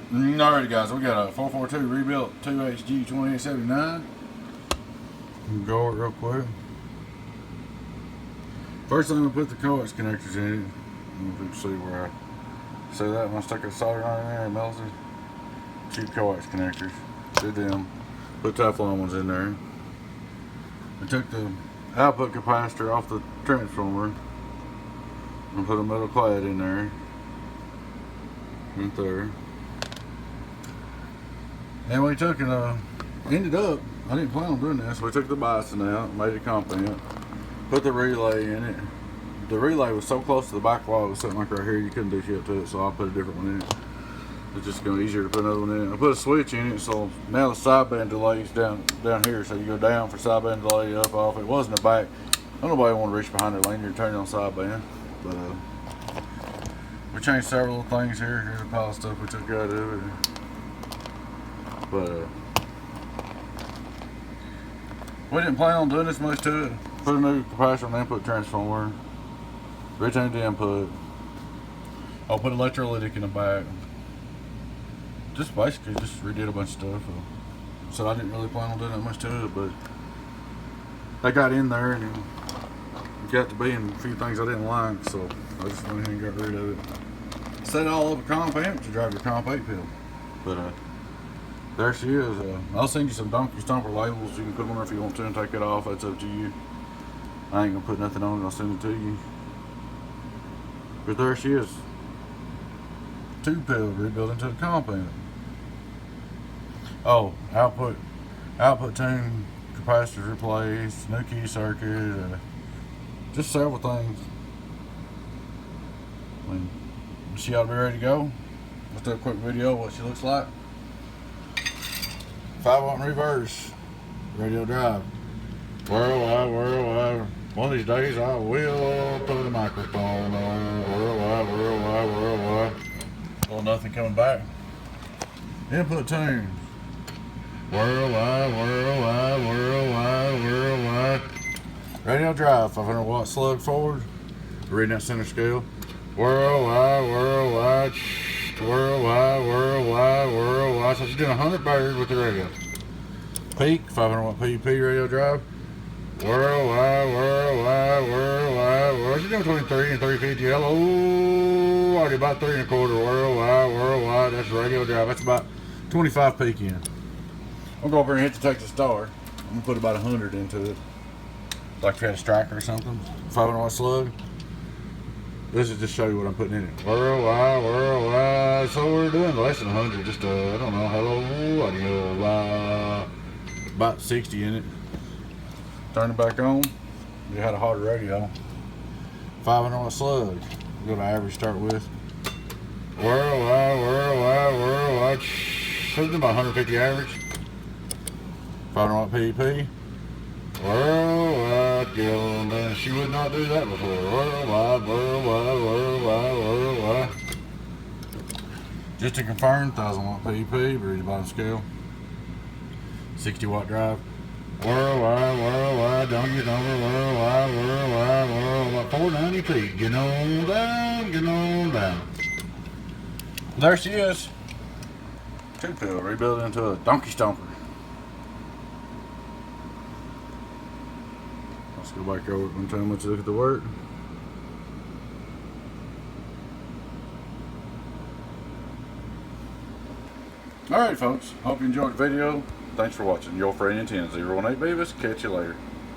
Alright guys, we got a 442 rebuilt 2HG 2879. Go it real quick. First I'm going to put the coax connectors in it. I don't know if you can see where I see that when I stick a solder on in there and melts it. Cheap coax connectors. Did them. Put Teflon ones in there. I took the output capacitor off the transformer and put a metal clad in there. Right there. And we took and ended up, I didn't plan on doing this, we took the bison out, made it compound, put the relay in it. The relay was so close to the back wall, it was sitting like right here, you couldn't do shit to it, so I put a different one in it. It's just going to be easier to put another one in it. I put a switch in it, so now the sideband delay is down here, so you go down for sideband delay, up, off. It wasn't the back. Nobody want to reach behind their lanyard and turn it on sideband, but we changed several things here. Here's a pile of stuff we took out of it. But we didn't plan on doing this much to it. Put a new capacitor on the input transformer. Retain the input. I'll put electrolytic in the back. Just basically just redid a bunch of stuff. So I didn't really plan on doing that much to it, but I got in there and it got to being a few things I didn't like, so I just went ahead and got rid of it. Set all up a comp amp to drive your comp 8 pill. But there she is. I'll send you some Donkey Stomper labels. You can put them on there if you want to and take it off. That's up to you. I ain't gonna put nothing on it. I'll send it to you. But there she is. 2 pill rebuilt into the compound. Oh, output tune capacitors replaced, new key circuit, just several things. I mean, she ought to be ready to go. Let's do a quick video of what she looks like. 5-watt reverse, radio drive. Worldwide. One of these days I will put a microphone on. Worldwide. Well, nothing coming back. Input tunes. Worldwide. Radio drive, 500 watt slug forward. Reading that center scale. Worldwide. So she's doing 100 bars with the radio. Peak, 500 watt PEP radio drive. Worldwide. She's doing 23 and 350 LO. Already about 3 1/4. Worldwide. That's radio drive. That's about 25 peak in. I'll go over and hit the Texas Star. I'm gonna put about 100 into it. Like if you had a striker or something. 500 watt slug. This is just show you what I'm putting in it. Worldwide. So we're doing less than 100. Just I don't know. Hello, audio. About 60 in it. Turn it back on. You had a harder radio. 500 watt slug. Go to average. Start with. Worldwide. Something about 150 average. 500 watt PEP. Worldwide, man, she would not do that before. Worldwide. Just to confirm, 1000 watt PEP, read the bottom scale. 60 watt drive. Worldwide, donkey number, worldwide, 490 feet. Get on down. There she is. 2 pill, rebuilt into a donkey stomper. Let's go back over it one time. Let's look at the work. Alright folks, hope you enjoyed the video. Thanks for watching. Your friend in 10 018 Beavis. Catch you later.